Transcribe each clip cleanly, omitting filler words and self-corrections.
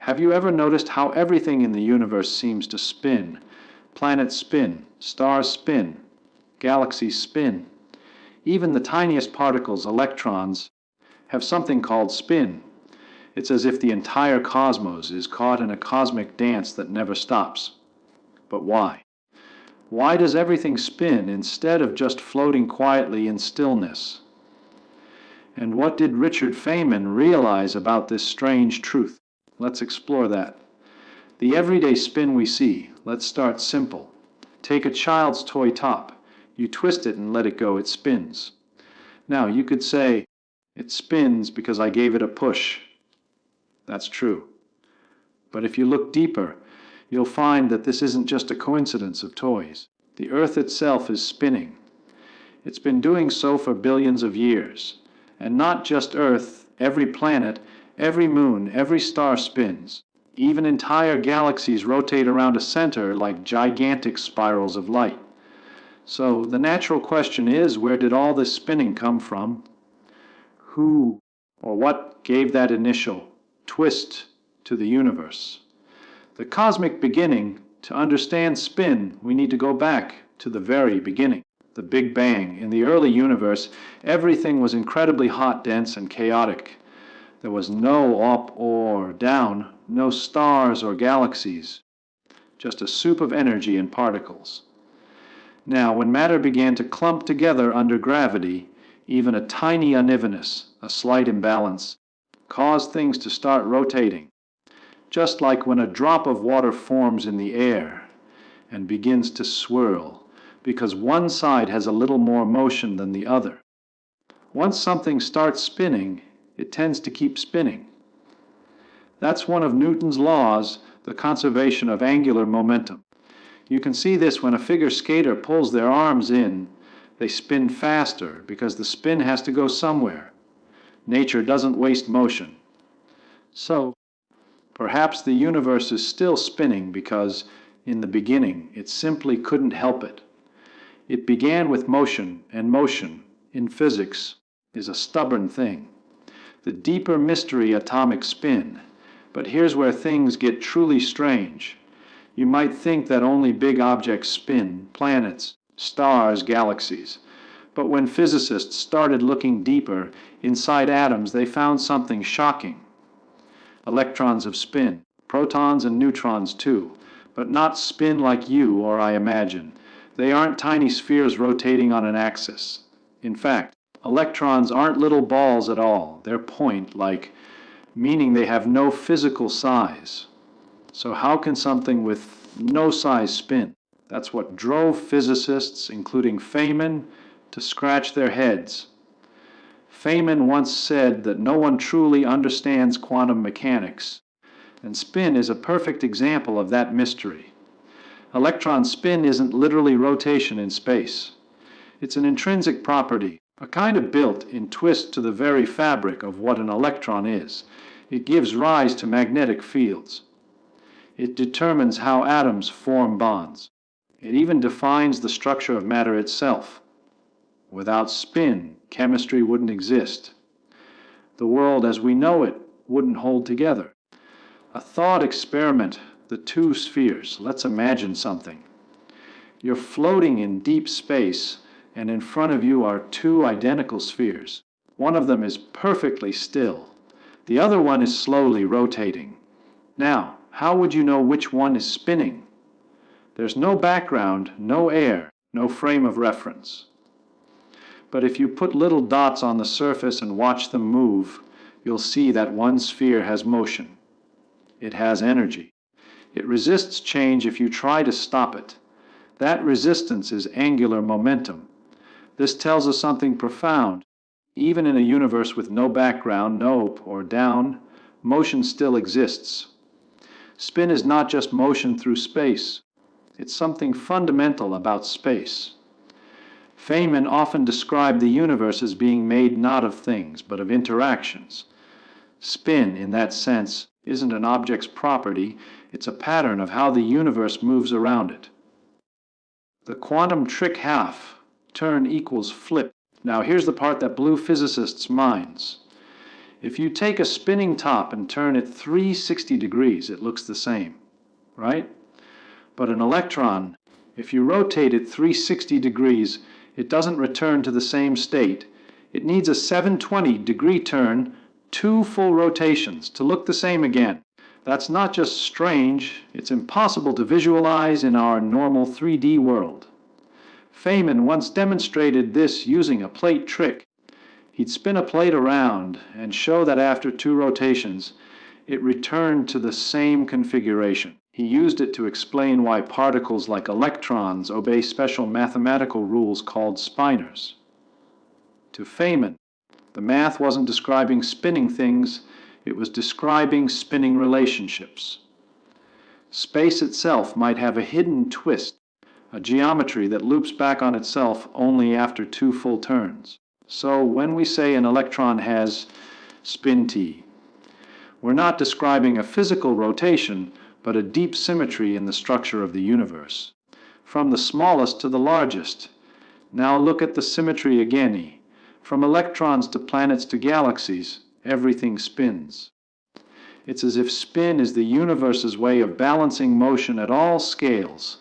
Have you ever noticed how everything in the universe seems to spin? Planets spin, stars spin, galaxies spin. Even the tiniest particles, electrons, have something called spin. It's as if the entire cosmos is caught in a cosmic dance that never stops. But why? Why does everything spin instead of just floating quietly in stillness? And what did Richard Feynman realize about this strange truth? Let's explore that. The everyday spin we see, let's start simple. Take a child's toy top. You twist it and let it go, it spins. Now, you could say, it spins because I gave it a push. That's true. But if you look deeper, you'll find that this isn't just a coincidence of toys. The Earth itself is spinning. It's been doing so for billions of years. And not just Earth, every planet, every moon, every star spins. Even entire galaxies rotate around a center like gigantic spirals of light. So the natural question is, where did all this spinning come from? Who or what gave that initial twist to the universe? The cosmic beginning, to understand spin, we need to go back to the very beginning. The Big Bang. In the early universe, everything was incredibly hot, dense, and chaotic. There was no up or down, no stars or galaxies, just a soup of energy and particles. Now, when matter began to clump together under gravity, even a tiny unevenness, a slight imbalance, caused things to start rotating, just like when a drop of water forms in the air and begins to swirl, because one side has a little more motion than the other. Once something starts spinning, it tends to keep spinning. That's one of Newton's laws, the conservation of angular momentum. You can see this when a figure skater pulls their arms in. They spin faster because the spin has to go somewhere. Nature doesn't waste motion. So, perhaps the universe is still spinning because, in the beginning, it simply couldn't help it. It began with motion, and motion, in physics, is a stubborn thing. The deeper mystery, atomic spin. But here's where things get truly strange. You might think that only big objects spin, planets, stars, galaxies. But when physicists started looking deeper, inside atoms, they found something shocking. Electrons have spin, protons and neutrons too, but not spin like you or I imagine. They aren't tiny spheres rotating on an axis. In fact, electrons aren't little balls at all. They're point-like, meaning they have no physical size. So how can something with no size spin? That's what drove physicists, including Feynman, to scratch their heads. Feynman once said that no one truly understands quantum mechanics, and spin is a perfect example of that mystery. Electron spin isn't literally rotation in space. It's an intrinsic property, a kind of built-in twist to the very fabric of what an electron is. It gives rise to magnetic fields. It determines how atoms form bonds. It even defines the structure of matter itself. Without spin, chemistry wouldn't exist. The world as we know it wouldn't hold together. A thought experiment. The two spheres. Let's imagine something. You're floating in deep space, and in front of you are two identical spheres. One of them is perfectly still. The other one is slowly rotating. Now, how would you know which one is spinning? There's no background, no air, no frame of reference. But if you put little dots on the surface and watch them move, you'll see that one sphere has motion. It has energy. It resists change if you try to stop it. That resistance is angular momentum. This tells us something profound. Even in a universe with no background, no up or down, motion still exists. Spin is not just motion through space. It's something fundamental about space. Feynman often described the universe as being made not of things, but of interactions. Spin, in that sense, isn't an object's property. It's a pattern of how the universe moves around it. The quantum trick half, turn equals flip. Now here's the part that blew physicists' minds. If you take a spinning top and turn it 360 degrees, it looks the same, right? But an electron, if you rotate it 360 degrees, it doesn't return to the same state. It needs a 720-degree turn, 2 full rotations, to look the same again. That's not just strange, it's impossible to visualize in our normal 3D world. Feynman once demonstrated this using a plate trick. He'd spin a plate around and show that after 2 rotations, it returned to the same configuration. He used it to explain why particles like electrons obey special mathematical rules called spinors. To Feynman, the math wasn't describing spinning things, it was describing spinning relationships. Space itself might have a hidden twist, a geometry that loops back on itself only after 2 full turns. So when we say an electron has spin t, we're not describing a physical rotation, but a deep symmetry in the structure of the universe. From the smallest to the largest. Now look at the symmetry again. From electrons to planets to galaxies, everything spins. It's as if spin is the universe's way of balancing motion at all scales.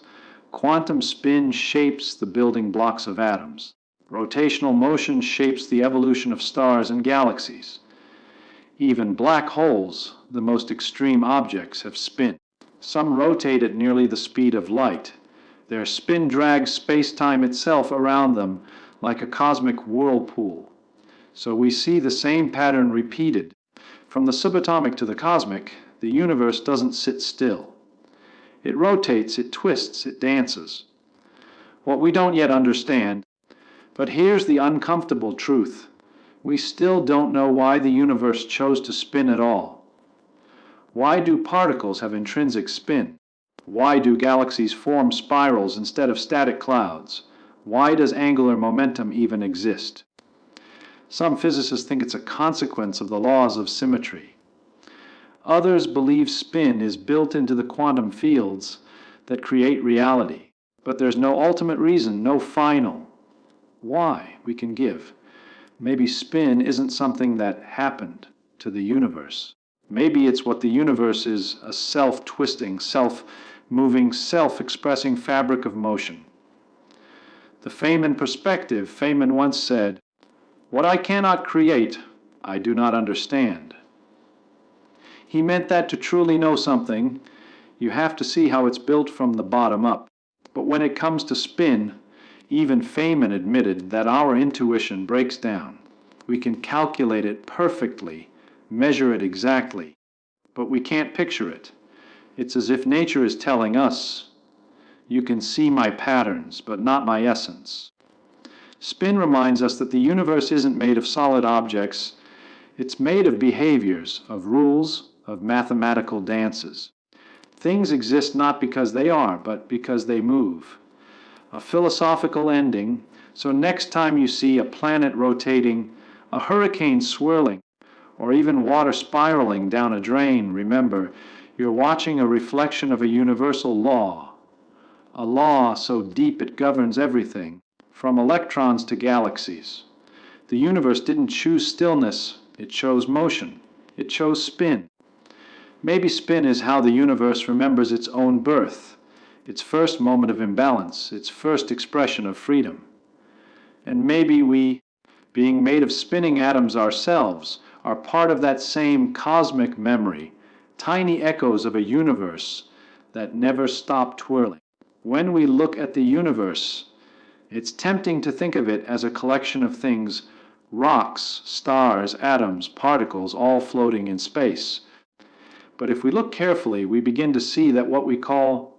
Quantum spin shapes the building blocks of atoms. Rotational motion shapes the evolution of stars and galaxies. Even black holes, the most extreme objects, have spin. Some rotate at nearly the speed of light. Their spin drags space-time itself around them like a cosmic whirlpool. So we see the same pattern repeated. From the subatomic to the cosmic, the universe doesn't sit still. It rotates, it twists, it dances. What we don't yet understand, but here's the uncomfortable truth. We still don't know why the universe chose to spin at all. Why do particles have intrinsic spin? Why do galaxies form spirals instead of static clouds? Why does angular momentum even exist? Some physicists think it's a consequence of the laws of symmetry. Others believe spin is built into the quantum fields that create reality. But there's no ultimate reason, no final why we can give. Maybe spin isn't something that happened to the universe. Maybe it's what the universe is, a self-twisting, self-moving, self-expressing fabric of motion. The Feynman perspective, Feynman once said, "What I cannot create, I do not understand." He meant that to truly know something, you have to see how it's built from the bottom up. But when it comes to spin, even Feynman admitted that our intuition breaks down. We can calculate it perfectly, measure it exactly, but we can't picture it. It's as if nature is telling us, "You can see my patterns, but not my essence." Spin reminds us that the universe isn't made of solid objects. It's made of behaviors, of rules, of mathematical dances. Things exist not because they are, but because they move. A philosophical ending, so next time you see a planet rotating, a hurricane swirling, or even water spiraling down a drain, remember, you're watching a reflection of a universal law. A law so deep it governs everything, from electrons to galaxies. The universe didn't choose stillness, it chose motion. It chose spin. Maybe spin is how the universe remembers its own birth, its first moment of imbalance, its first expression of freedom. And maybe we, being made of spinning atoms ourselves, are part of that same cosmic memory, tiny echoes of a universe that never stopped twirling. When we look at the universe, it's tempting to think of it as a collection of things, rocks, stars, atoms, particles, all floating in space. But if we look carefully, we begin to see that what we call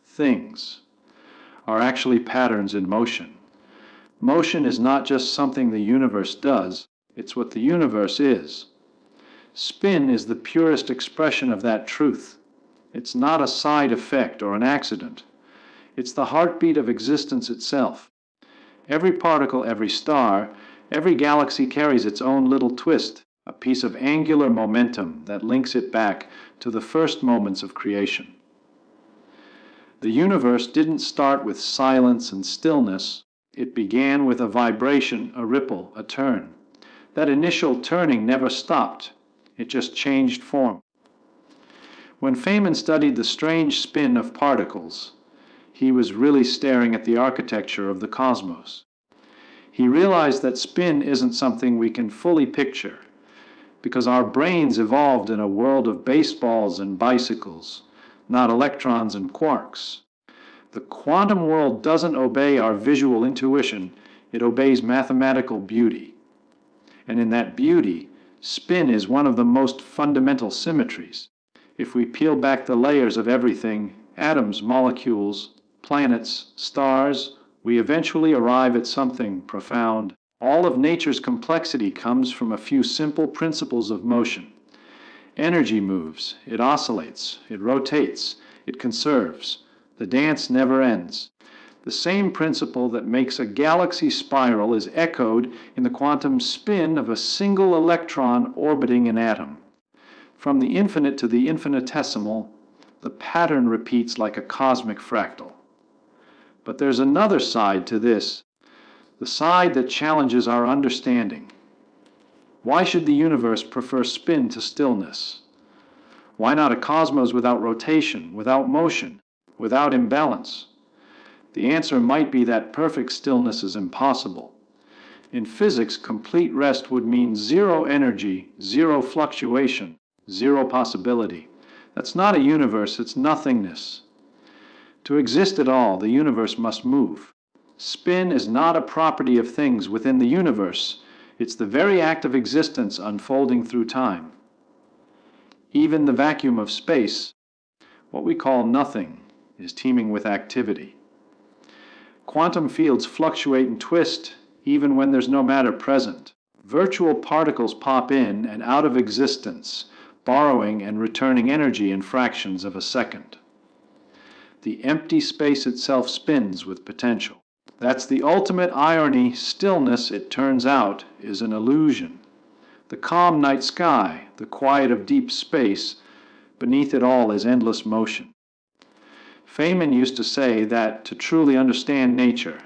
things are actually patterns in motion. Motion is not just something the universe does, it's what the universe is. Spin is the purest expression of that truth. It's not a side effect or an accident. It's the heartbeat of existence itself. Every particle, every star, every galaxy carries its own little twist, a piece of angular momentum that links it back to the first moments of creation. The universe didn't start with silence and stillness. It began with a vibration, a ripple, a turn. That initial turning never stopped. It just changed form. When Feynman studied the strange spin of particles, he was really staring at the architecture of the cosmos. He realized that spin isn't something we can fully picture, because our brains evolved in a world of baseballs and bicycles, not electrons and quarks. The quantum world doesn't obey our visual intuition, it obeys mathematical beauty. And in that beauty, spin is one of the most fundamental symmetries. If we peel back the layers of everything, atoms, molecules, planets, stars, we eventually arrive at something profound. All of nature's complexity comes from a few simple principles of motion. Energy moves, it oscillates, it rotates, it conserves. The dance never ends. The same principle that makes a galaxy spiral is echoed in the quantum spin of a single electron orbiting an atom. From the infinite to the infinitesimal, the pattern repeats like a cosmic fractal. But there's another side to this, the side that challenges our understanding. Why should the universe prefer spin to stillness? Why not a cosmos without rotation, without motion, without imbalance? The answer might be that perfect stillness is impossible. In physics, complete rest would mean zero energy, zero fluctuation, zero possibility. That's not a universe, it's nothingness. To exist at all, the universe must move. Spin is not a property of things within the universe. It's the very act of existence unfolding through time. Even the vacuum of space, what we call nothing, is teeming with activity. Quantum fields fluctuate and twist even when there's no matter present. Virtual particles pop in and out of existence, borrowing and returning energy in fractions of a second. The empty space itself spins with potential. That's the ultimate irony. Stillness, it turns out, is an illusion. The calm night sky, the quiet of deep space, beneath it all is endless motion. Feynman used to say that to truly understand nature,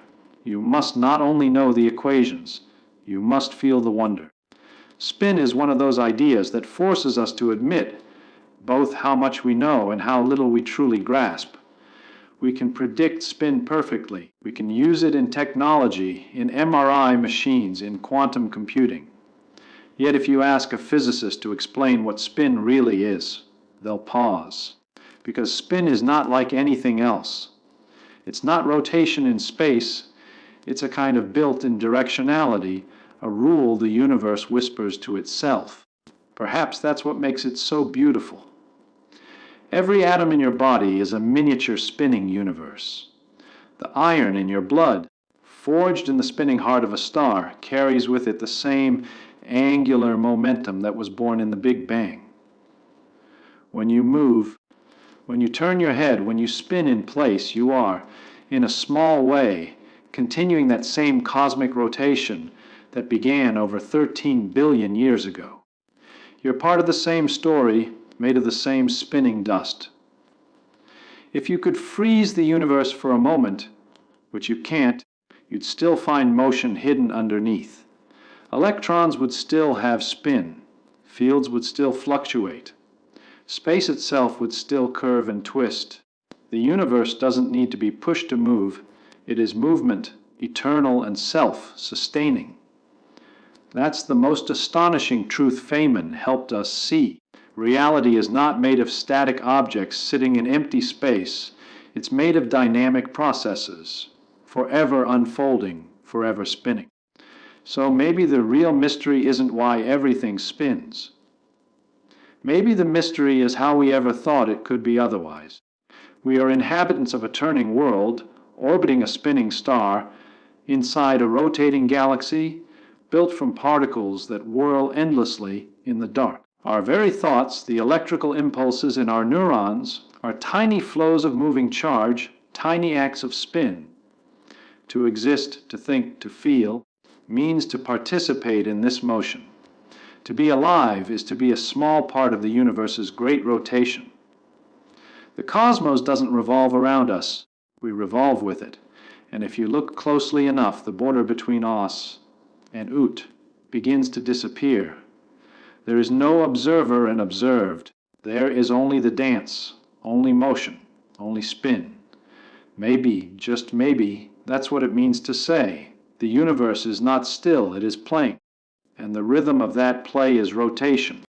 you must not only know the equations, you must feel the wonder. Spin is one of those ideas that forces us to admit both how much we know and how little we truly grasp. We can predict spin perfectly. We can use it in technology, in MRI machines, in quantum computing. Yet if you ask a physicist to explain what spin really is, they'll pause. Because spin is not like anything else. It's not rotation in space, it's a kind of built-in directionality, a rule the universe whispers to itself. Perhaps that's what makes it so beautiful. Every atom in your body is a miniature spinning universe. The iron in your blood, forged in the spinning heart of a star, carries with it the same angular momentum that was born in the Big Bang. When you move, when you turn your head, when you spin in place, you are, in a small way, continuing that same cosmic rotation that began over 13 billion years ago. You're part of the same story, made of the same spinning dust. If you could freeze the universe for a moment, which you can't, you'd still find motion hidden underneath. Electrons would still have spin. Fields would still fluctuate. Space itself would still curve and twist. The universe doesn't need to be pushed to move. It is movement, eternal and self-sustaining. That's the most astonishing truth Feynman helped us see. Reality is not made of static objects sitting in empty space. It's made of dynamic processes, forever unfolding, forever spinning. So maybe the real mystery isn't why everything spins. Maybe the mystery is how we ever thought it could be otherwise. We are inhabitants of a turning world, orbiting a spinning star, inside a rotating galaxy, built from particles that whirl endlessly in the dark. Our very thoughts, the electrical impulses in our neurons, are tiny flows of moving charge, tiny acts of spin. To exist, to think, to feel, means to participate in this motion. To be alive is to be a small part of the universe's great rotation. The cosmos doesn't revolve around us. We revolve with it. And if you look closely enough, the border between os and ut begins to disappear. There is no observer and observed. There is only the dance, only motion, only spin. Maybe, just maybe, that's what it means to say, the universe is not still, it is playing. And the rhythm of that play is rotation.